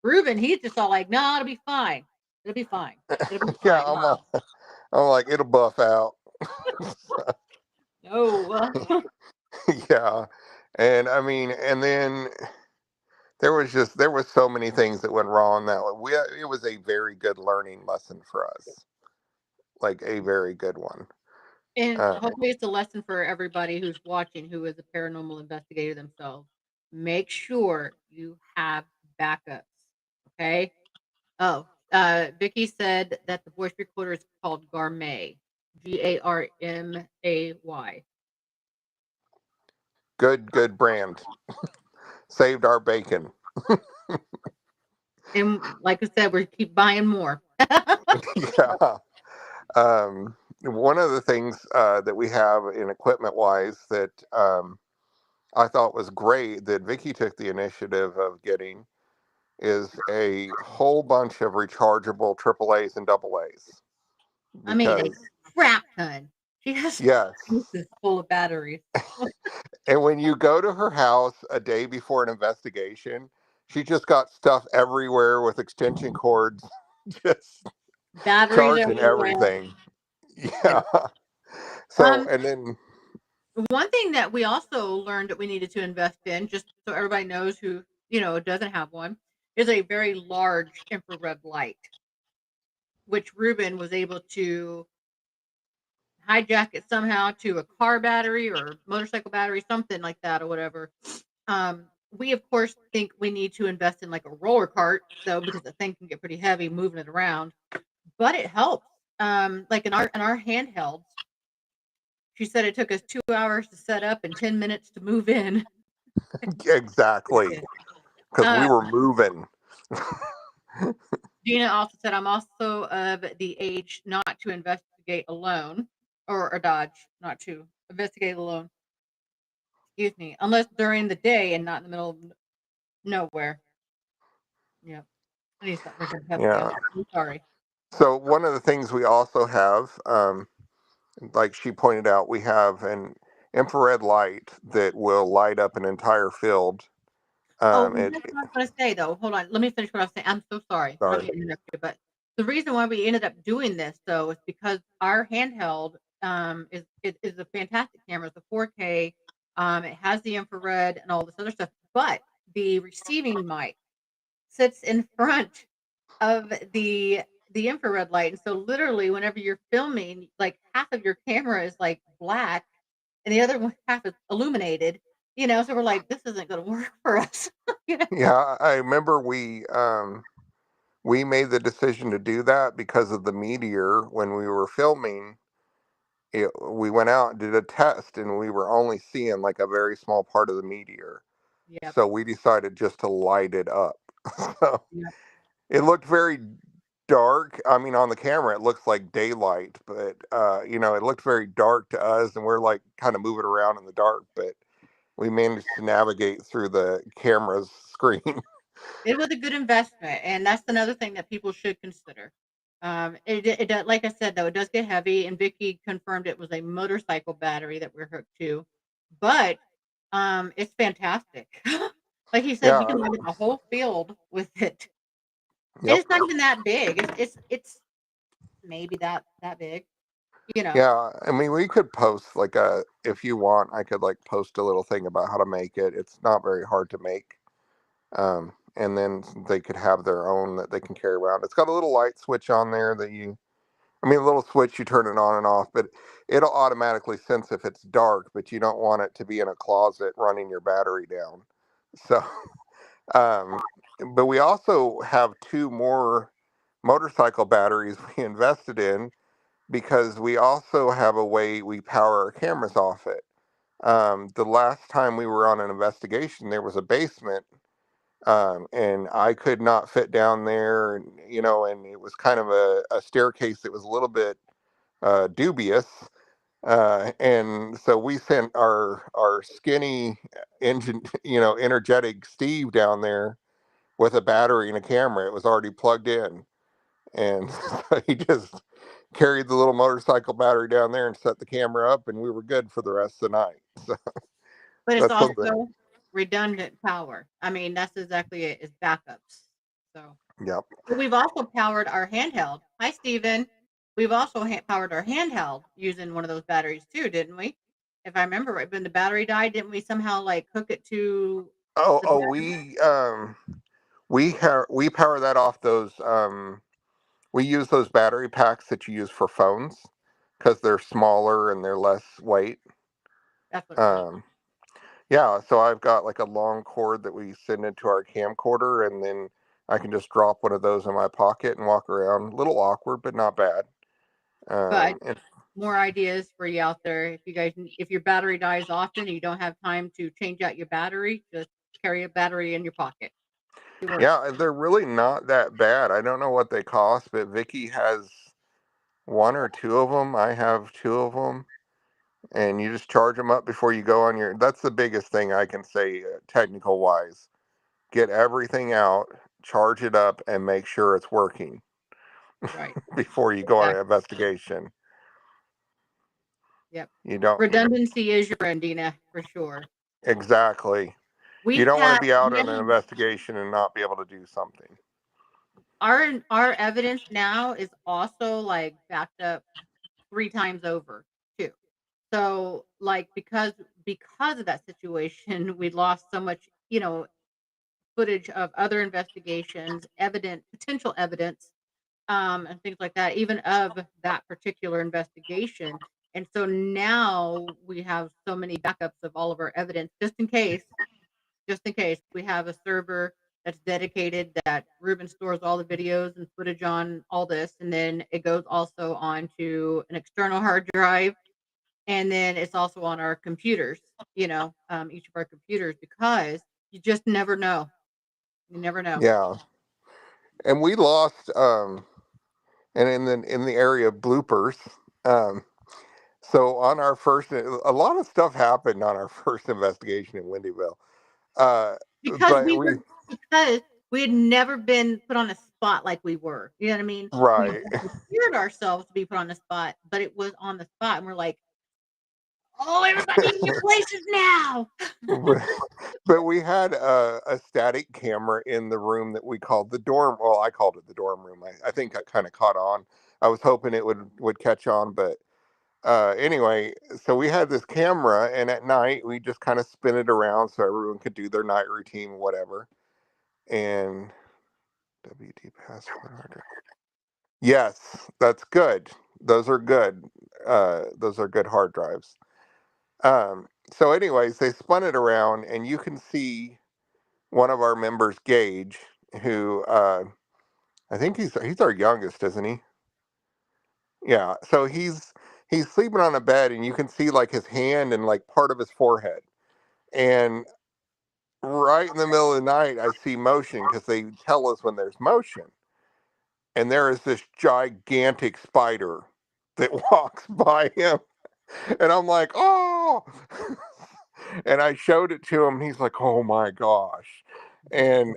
Reuben, he's just all like, "No, it'll be fine. It'll be fine. It'll be Yeah, fine." I'm like, it'll buff out. No. Yeah. And I mean, and then there was so many things that went wrong that it was a very good learning lesson for us, like a very good one. And Uh, hopefully it's a lesson for everybody who's watching who is a paranormal investigator themselves. Make sure you have backups, okay? Oh, Vicky said that the voice recorder is called Garmay, Garmay. good brand, saved our bacon. And like I said, we keep buying more. Yeah. One of the things that we have in equipment wise that I thought was great that Vicky took the initiative of getting is a whole bunch of rechargeable AAAs and double A's. I mean, a Because, crap ton. She has yes. cases full of batteries. And when you go to her house a day before an investigation, she just got stuff everywhere with extension cords, just Batteries charging everywhere. everything. Yeah. Yeah. So, Um, and then, One thing that we also learned that we needed to invest in, just so everybody knows who, doesn't have one, is a very large infrared light, which Reuben was able to hijack it somehow to a car battery or motorcycle battery, something like that, or whatever. We of course think we need to invest in like a roller cart, though, because the thing can get pretty heavy moving it around. But it helps. Like in our handhelds, she said it took us 2 hours to set up and 10 minutes to move in. exactly, because we Uh, were moving. Gina also said, I'm also of the age not to investigate alone or dodge, not to investigate alone, excuse me, unless during the day and not in the middle of nowhere. Yeah. I need something for Pepsi. Yeah. I'm sorry. So, one of the things we also have, like she pointed out, we have an infrared light that will light up an entire field. Oh, It, that's what I was gonna say, though. Hold on. Let me finish what I was saying. I'm so sorry. I don't sorry. mean to interrupt you, but the reason why we ended up doing this, though, is because our handheld is a fantastic camera. It's a 4K. It has the infrared and all this other stuff, but the receiving mic sits in front of the infrared light, and so literally, whenever you're filming, like half of your camera is like black, and the other half is illuminated. So we're like, this isn't going to work for us. you know. Yeah, I remember we made the decision to do that because of the meteor when we were filming. We went out and did a test, and we were only seeing like a very small part of the meteor. Yep. So we decided just to light it up. So Yep. it looked very dark. I mean, on the camera, it looks like daylight, but it looked very dark to us, and we're like kind of moving around in the dark. But we managed to navigate through the camera's screen. It was a good investment, and that's another thing that people should consider. It does, like I said, though, it does get heavy, and Vicky confirmed it was a motorcycle battery that we're hooked to, but it's fantastic. Like he said, we Yeah. can light up a whole field with it, and Yep. it's not even that big. It's maybe that big, you know. Yeah. I mean, we could post like if you want, I could like post a little thing about how to make it. It's not very hard to make. And then they could have their own that they can carry around. It's got a little light switch on there I mean, a little switch, you turn it on and off, but it'll automatically sense if it's dark, but you don't want it to be in a closet running your battery down. So, um, but we also have two more motorcycle batteries we invested in because we also have a way we power our cameras off it. The last time we were on an investigation, there was a basement, and I could not fit down there, and it was kind of a staircase that was a little bit dubious. And so we sent our skinny engine, energetic Steve down there with a battery and a camera. It was already plugged in, and so carried the little motorcycle battery down there and set the camera up, and we were good for the rest of the night. So But it's that's something. also redundant power. I mean, that's exactly it, is backups. So, Yep. but we've also powered our handheld. Hi, Steven. We've also powered our handheld using one of those batteries too, didn't we? If I remember right, when the battery died, didn't we somehow like hook it to Oh, the oh, battery? we power that off those. We use those battery packs that you use for phones because they're smaller and they're less weight. That's what it was. Um, yeah, so I've got like a long cord that we send into our camcorder, and then I can just drop one of those in my pocket and walk around. A little awkward, but not bad. But And more ideas for you out there. If you guys, if your battery dies often and you don't have time to change out your battery, just carry a battery in your pocket. It works. yeah, they're really not that bad. I don't know what they cost, but Vicky has one or two of them. I have two of them, and you just charge them up before you go on your. That's the biggest thing I can say, technical wise. Get everything out, charge it up, and make sure it's working Right. before you go on an Exactly. investigation. Yep. You don't Redundancy is your friend, Dina, for sure. exactly. You We don't want to have be out on an now investigation and not be able to do something. our evidence now is also like backed up 3 times over too. So like because of that situation, we lost so much, footage of other investigations, potential evidence, and things like that, even of that particular investigation. And so now we have so many backups of all of our evidence just in case we have a server that's dedicated that Reuben stores all the videos and footage on all this, and then it goes also onto an external hard drive, and then it's also on our computers, each of our computers, because you just never know. You never know. Yeah, and we lost. And in the area of bloopers. Um, so on our first, a lot of stuff happened on our first investigation in Windyville. Uh, Because but we we were because we had never been put on a spot like we were, you know what I mean? We right. volunteered ourselves to be put on the spot, but it was on the spot, and we're like, "Oh, everybody in your places now." But we had a static camera in the room that we called the dorm. Well, I called it the dorm room. I think I kind of caught on. I was hoping it would catch on, but anyway, so we had this camera, and at night we just kind of spin it around so everyone could do their night routine, whatever. And WD password hard drive. Yes, that's good. Those are good. Those are good hard drives. So, anyways, they spun it around, and you can see one of our members, Gage, who I think he's our youngest, isn't he? Yeah. So he's sleeping on a bed, and you can see like his hand and like part of his forehead. And right in the middle of the night, I see motion because they tell us when there's motion. And there is this gigantic spider that walks by him, and I'm like, oh. And I showed it to him. He's like, oh my gosh. And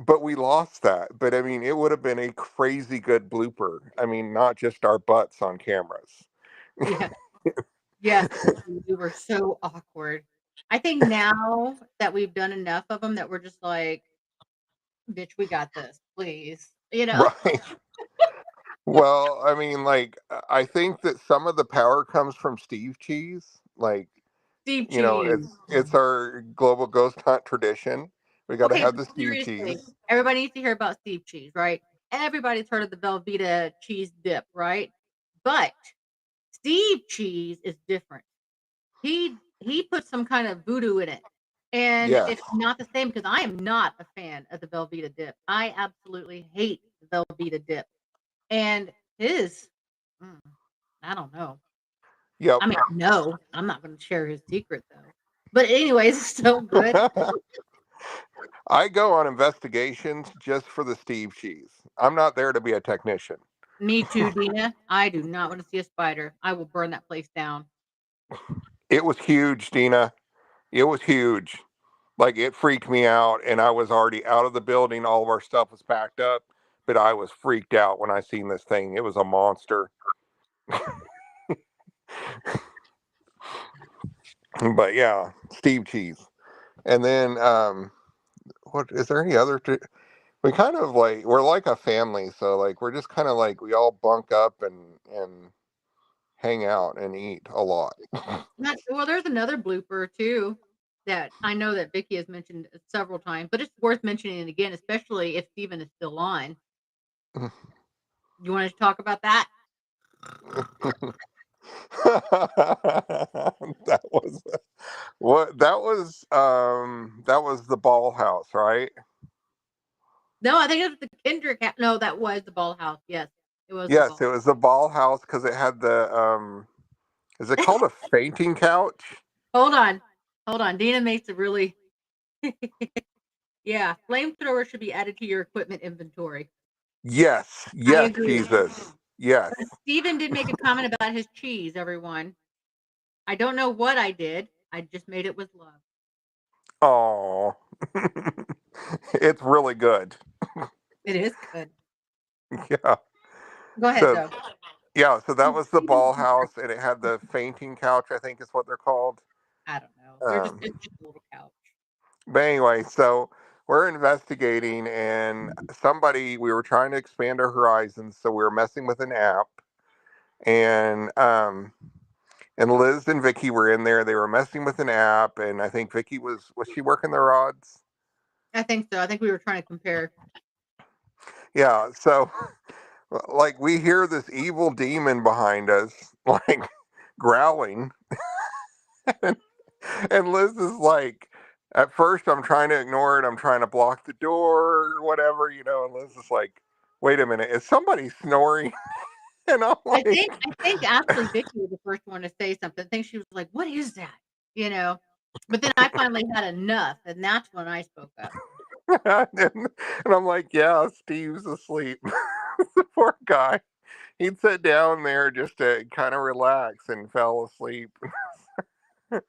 but we lost that. But I mean, it would have been a crazy good blooper. I mean, not just our butts on cameras. Yeah. Yes, we were so awkward. I think now that we've done enough of them that we're just like, "Bitch, we got this, please." You know? Right. Well, I mean, like, I think that some of the power comes from Steve Cheese. Like, Steve you know, cheese. it's our global ghost hunt tradition. We got to Okay, have but the Steve seriously, Cheese. everybody needs to hear about Steve cheese, right? Everybody's heard of the Velveeta cheese dip, right? But Steve cheese is different. He put some kind of voodoo in it, and Yes. it's not the same because I am not a fan of the Velveeta dip. I absolutely hate the Velveeta dip, and his, mm, I don't know. Yep. I mean, no, I'm not going to share his secret though. But anyways, it's so good. I go on investigations just for the Steve Cheese. I'm not there to be a technician. Me too, Dina. I do not want to see a spider. I will burn that place down. It was huge, Dina. It was huge. Like, it freaked me out, and I was already out of the building. All of our stuff was packed up. but I was freaked out when I seen this thing. It was a monster. But yeah, Steve Cheese. And then what is there any other we kind of like we're like a family, so like we're just kind of like we all bunk up and hang out and eat a lot. Well, there's another blooper too that I know that Vicky has mentioned several times, but it's worth mentioning again, especially if Steven is still on. You want to talk about that? That was what that was the ball house, right? No, I think it was the Kendrick. No, that was the Ball House. Yes, it was the Yes, Ball. it was the ball house because it had the is it called a fainting couch? Hold on, hold on. Dina makes a really yeah. Flamethrower should be added to your equipment inventory. Yes, I yes, agree. Jesus. Yes. But Steven did make a comment about his cheese. Everyone, I don't know what I did. I just made it with love. Oh. It's really good. It is good. Yeah. Go ahead So though. yeah, so that was the ball house and it had the fainting couch, I think is what they're called. I don't know. They're just Um it's just a little couch. but anyway, so we're investigating and we were trying to expand our horizons, so we were messing with an app and Liz and Vicky were in there. They were messing with an app, and I think Vicky was she working the rods? I think so. I think we were trying to compare. Yeah. So like we hear this evil demon behind us, like growling, and, Liz is like, at first I'm trying to ignore it. I'm trying to block the door or whatever, And Liz is like, wait a minute, is somebody snoring? And I'm like, I think actually Vicky was the first one to say something. I think she was like, "What is that?" You know. But then I finally had enough, and that's when I spoke up. and I'm like, yeah, Steve's asleep. The poor guy. He'd sit down there just to kind of relax and fell asleep. I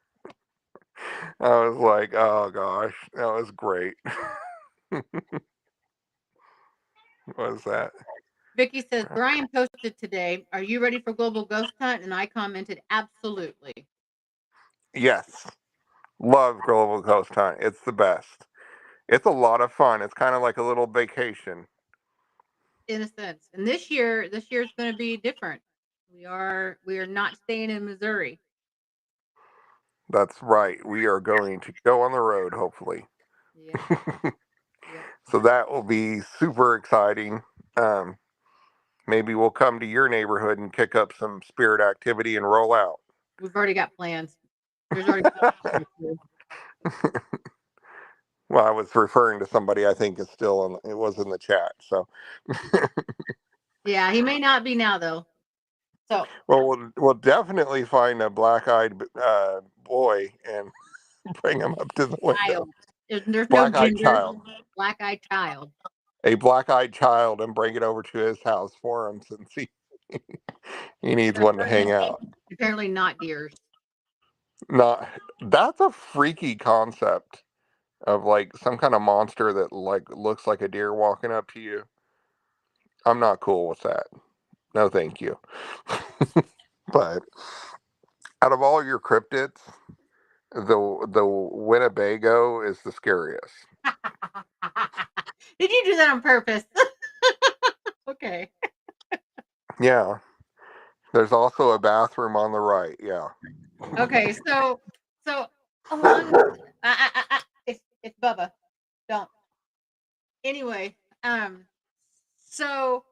was like, oh gosh, that was great. What was that? Vicky says, Brian posted today, "Are you ready for Global Ghost Hunt?" And I commented, "Absolutely." Yes, love Global Ghost Hunt. It's the best. It's a lot of fun. It's kind of like a little vacation. In a sense. And this year is going to be different. We are not staying in Missouri. That's right. We are going to go on the road, hopefully. Yep. Yep. So that will be super exciting. Um, Maybe we'll come to your neighborhood and kick up some spirit activity and roll out. We've already got plans. There's already plans. Well, I was referring to somebody I think is still on. It was in the chat. So, Yeah, he may not be now though. So well, we'll definitely find a black-eyed boy and bring him up to the window. child. There's no Black-eyed gender. child, Black eyed child. a black-eyed child, and bring it over to his house for him since he needs one to hang out. Apparently not deers. Not that's a freaky concept of like some kind of monster that like looks like a deer walking up to you. I'm not cool with that. No, thank you. But out of all your cryptids, the Winnebago is the scariest. Did you do that on purpose? Okay. Yeah. There's also a bathroom on the right. Yeah. Okay. So along with it's Bubba. Don't. Anyway, so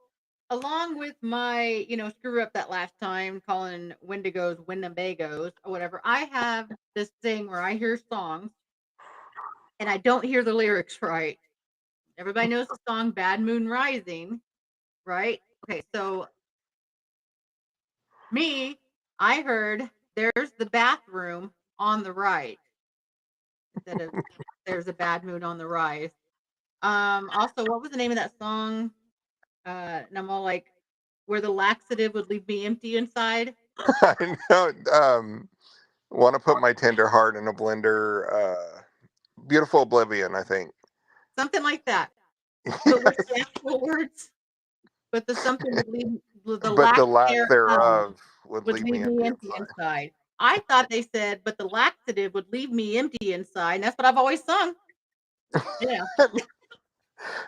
along with my, screw up that last time calling Wendigos Winnebagos or whatever, I have this thing where I hear songs and I don't hear the lyrics right. Everybody knows the song Bad Moon Rising, right? Okay, so me, I heard there's the bathroom on the right instead of there's a bad moon on the rise. Also, what was the name of that song? And I'm all like, where the laxative would leave me empty inside. I know. Want to put my tender heart in a blender. Beautiful Oblivion, I think. Something like that. But what's the actual words? But the something would leave the But lack the lack thereof thereof would would leave leave me me empty empty inside. inside. I thought they said, but the laxative would leave me empty inside. And that's what I've always sung. Yeah.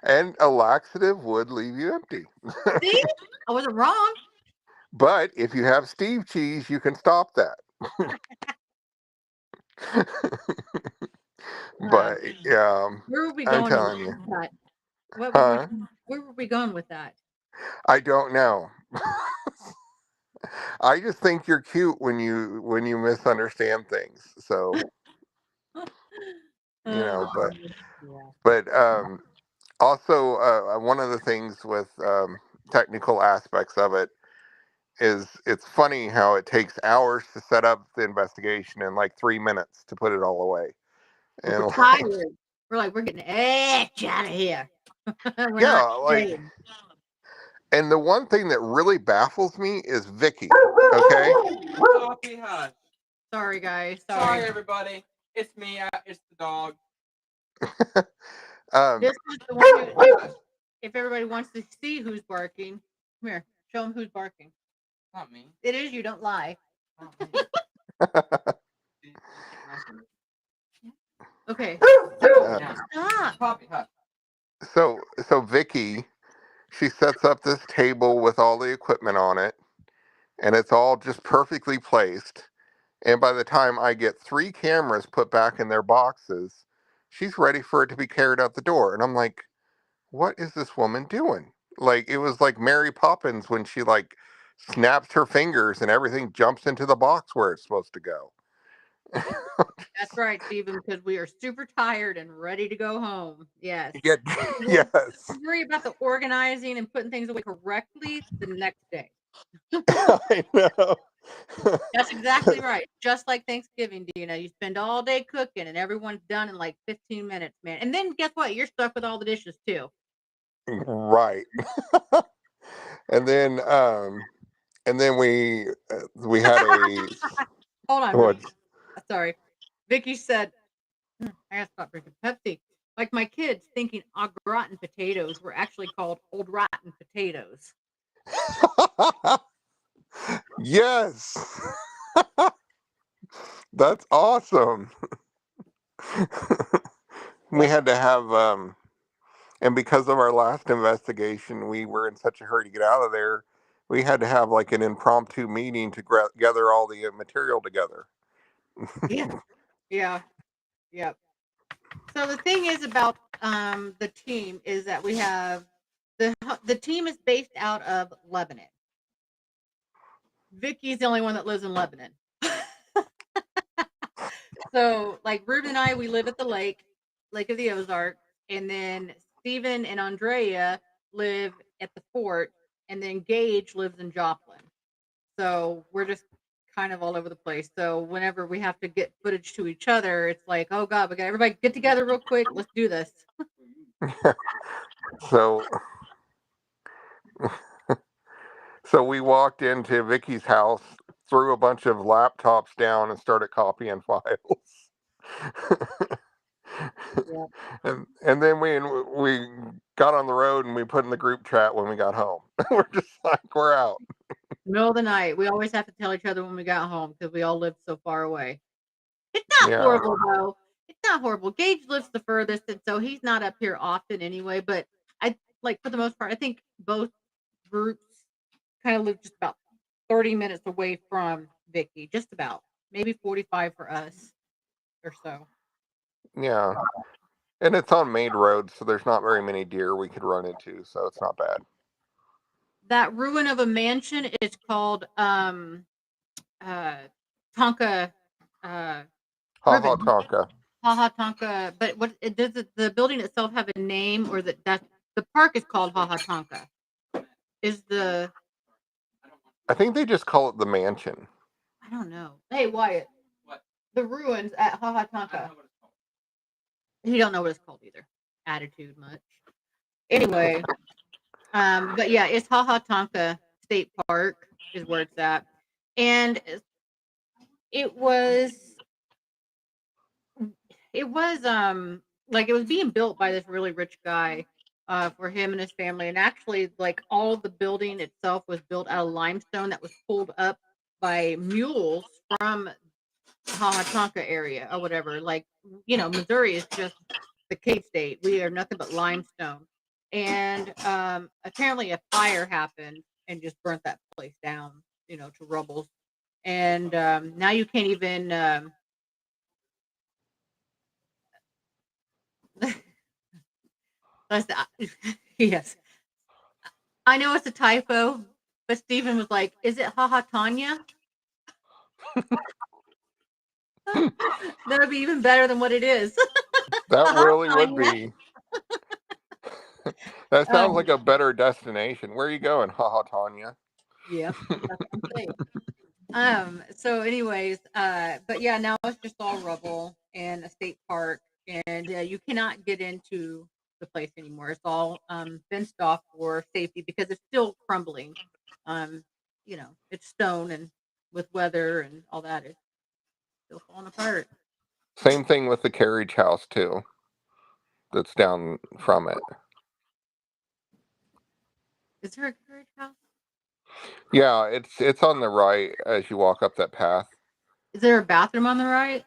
And a laxative would leave you empty. See? I wasn't wrong. But if you have Steve cheese, you can stop that. But yeah, Where were we I'm going with telling you, that? What were we huh? where were we going with that? I don't know. I just think you're cute when you misunderstand things. So you Oh, know, yeah. but also one of the things with technical aspects of it is it's funny how it takes hours to set up the investigation and like 3 minutes to put it all away. But we're And like, tired. We're like, we're getting the heck out of here. We're yeah, not like, staying. and the one thing that really baffles me is Vicky. Okay, Coffee hut. Sorry, guys. Sorry, everybody. It's me. It's the dog. um, This is the one. If everybody wants to see who's barking, come here. Show them who's barking. Not me. It is you. Don't lie. Not me. Okay. uh, Stop. Coffee hut. so Vicky, she sets up this table with all the equipment on it, and it's all just perfectly placed. And by the time I get 3 cameras put back in their boxes, she's ready for it to be carried out the door. And I'm like, what is this woman doing? Like, it was like Mary Poppins when she like snaps her fingers and everything jumps into the box where it's supposed to go. That's right, Stephen, because we are super tired and ready to go home. Yes. Yeah, We'll yes. worry about the organizing and putting things away correctly the next day. I know. That's exactly right. Just like Thanksgiving dinner, you spend all day cooking and everyone's done in like 15 minutes, man. And then guess what? You're stuck with all the dishes too. Right. And then we had a Hold on, what? honey. Sorry. Vicky said, I gotta stop drinking Pepsi. Like my kids thinking au gratin potatoes were actually called old rotten potatoes. Yes. That's awesome. We had to have and because of our last investigation, we were in such a hurry to get out of there. We had to have like an impromptu meeting to gather all the material together. Yeah. Yeah. Yep. So the thing is about the team is that we have the team is based out of Lebanon. Vicky's the only one that lives in Lebanon. So like Reuben and I, we live at the Lake of the Ozarks, and then Stephen and Andrea live at the fort, and then Gage lives in Joplin. So we're just kind of all over the place. So whenever we have to get footage to each other, it's like, oh God, we got everybody get together real quick. Let's do this. So so we walked into Vicky's house, threw a bunch of laptops down, and started copying files. Yeah. And then we got on the road and we put in the group chat when we got home. We're just like we're out. Middle of the night. We always have to tell each other when we got home because we all lived so far away. It's not Yeah. horrible though. It's not horrible. Gage lives the furthest, and so he's not up here often anyway. But I like for the most part, I think both groups kind of live just about 30 minutes away from Vicky, just about maybe 45 for us or so. Yeah. And it's on main road, so there's not very many deer we could run into, so it's not bad. That ruin of a mansion is called uh Tonka Ha ha Reuben. Tonka. Haha Tonka, but what does the building itself have a name, or that the park is called Haha Tonka? Is the I think they just call it the mansion. I don't know. Hey Wyatt, What? the ruins at Haha I don't Tonka. know what it's called. He don't know what it's called either. Attitude much. Anyway, but yeah, it's Haha Tonka State Park is where it's at, and it was it was like it was being built by this really rich guy for him and his family. And actually, like all of the building itself was built out of limestone that was pulled up by mules from Hahatonka area or whatever. Like, Missouri is just the cave state. We are nothing but limestone. And apparently a fire happened and just burnt that place down, to rubble. And now you can't even yes. I know it's a typo, but Stephen was like, "Is it Hahatanya?" That'll be even better than what it is. That really would Hahatanya. be. That sounds like a better destination. Where are you going? Haha, Tanya. Yep, that's what I'm saying. So anyways, but yeah, now it's just all rubble and a state park, and you cannot get into the place anymore. It's all fenced off for safety because it's still crumbling. Um, it's stone, and with weather and all that, it's still falling apart. Same thing with the carriage house too. That's down from it. Is there a carriage house? Yeah, it's on the right as you walk up that path. Is there a bathroom on the right?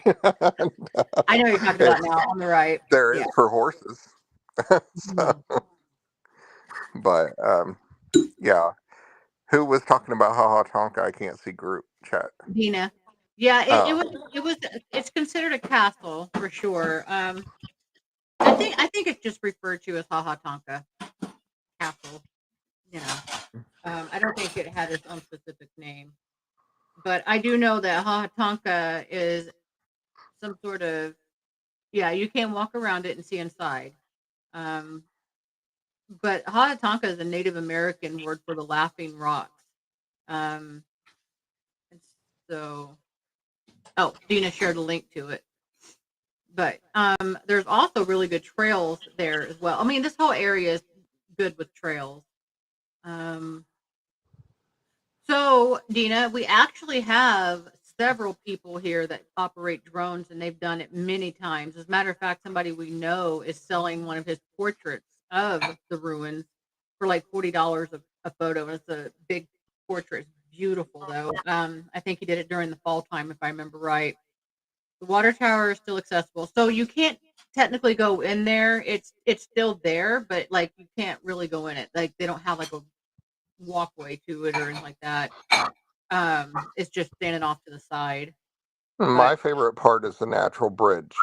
I know what you're talking about It's now, on the right. there Yeah. is for horses. Mhm. So, but yeah. Who was talking about Haha Tonka? I can't see group chat. Dina. Yeah, Oh, it was it's considered a castle for sure. I think it's just referred to as Haha Tonka Castle, you know. I don't think it had its own specific name. But I do know that Haha Tonka is some sort of, yeah, you can't walk around it and see inside. Um, but Haha Tonka is a Native American word for the laughing rocks. Um, and so, oh, Dina shared a link to it. But there's also really good trails there as well. I mean, this whole area is good with trails. Um, so, Dina, we actually have several people here that operate drones, and they've done it many times. As a matter of fact, somebody we know is selling one of his portraits of the ruins for like $40 a photo. And it's a big portrait. It's beautiful, though. I think he did it during the fall time, if I remember right. The water tower is still accessible, so you can't technically go in there. It's still there, but like you can't really go in it. Like they don't have like a walkway to it or anything like that. It's just standing off to the side. But my favorite part is the natural bridge.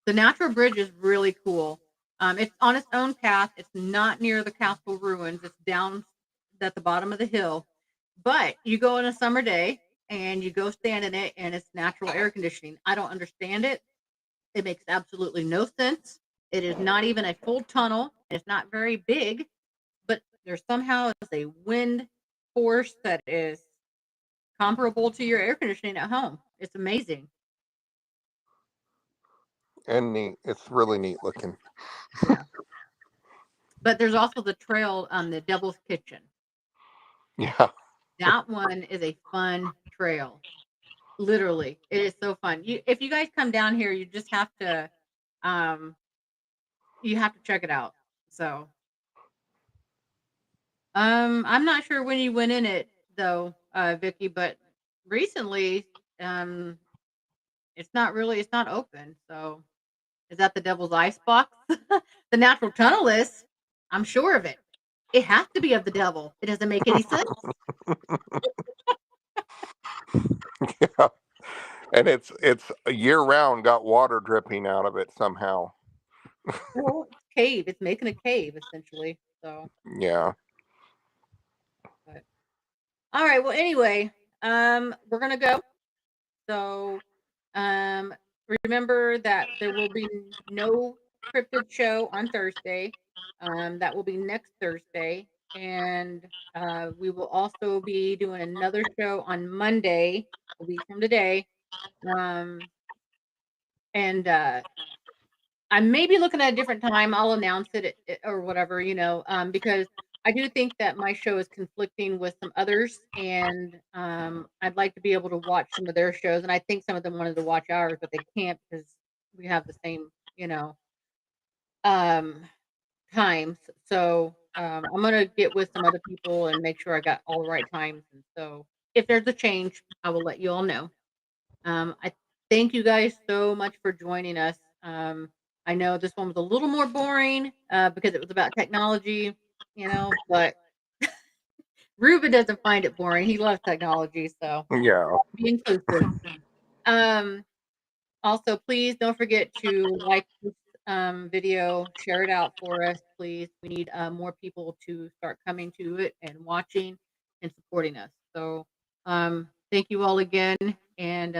the natural bridge is really cool. It's on its own path. It's not near the castle ruins. It's down at the bottom of the hill. But you go on a summer day and you go stand in it, and it's natural air conditioning. I don't understand it. It makes absolutely no sense. It is not even a full tunnel. It's not very big, but there's somehow is a wind force that is comparable to your air conditioning at home. It's amazing. And neat. It's really neat looking. Yeah. But there's also the trail on the Devil's Kitchen. Yeah. That one is a fun trail. Literally, it is so fun. If you guys come down here, um, you have to check it out. So, I'm not sure when you went in it though, Vicky, but recently, um, it's not open. So, is that the Devil's Ice Box? The natural tunnel is. I'm sure of it. It has to be of the devil. It doesn't make any sense. Yeah. And it's year round got water dripping out of it somehow. Well, it's cave. It's making a cave essentially. So, Yeah. but all right. Well, anyway, we're gonna go. So, um, remember that there will be no cryptid show on Thursday. That will be next Thursday, and we will also be doing another show on Monday, a week from today. Um, and I may be looking at a different time. I'll announce it or whatever, because I do think that my show is conflicting with some others, and I'd like to be able to watch some of their shows. And I think some of them wanted to watch ours, but they can't because we have the same, um, times. So I'm gonna get with some other people and make sure I got all the right times. And so if there's a change, I will let you all know. I thank you guys so much for joining us. I know this one was a little more boring because it was about technology, but Reuben doesn't find it boring. He loves technology, so Yeah. be inclusive. Um, Also, please don't forget to like this video, share it out for us, please. We need more people to start coming to it and watching and supporting us. So, thank you all again, and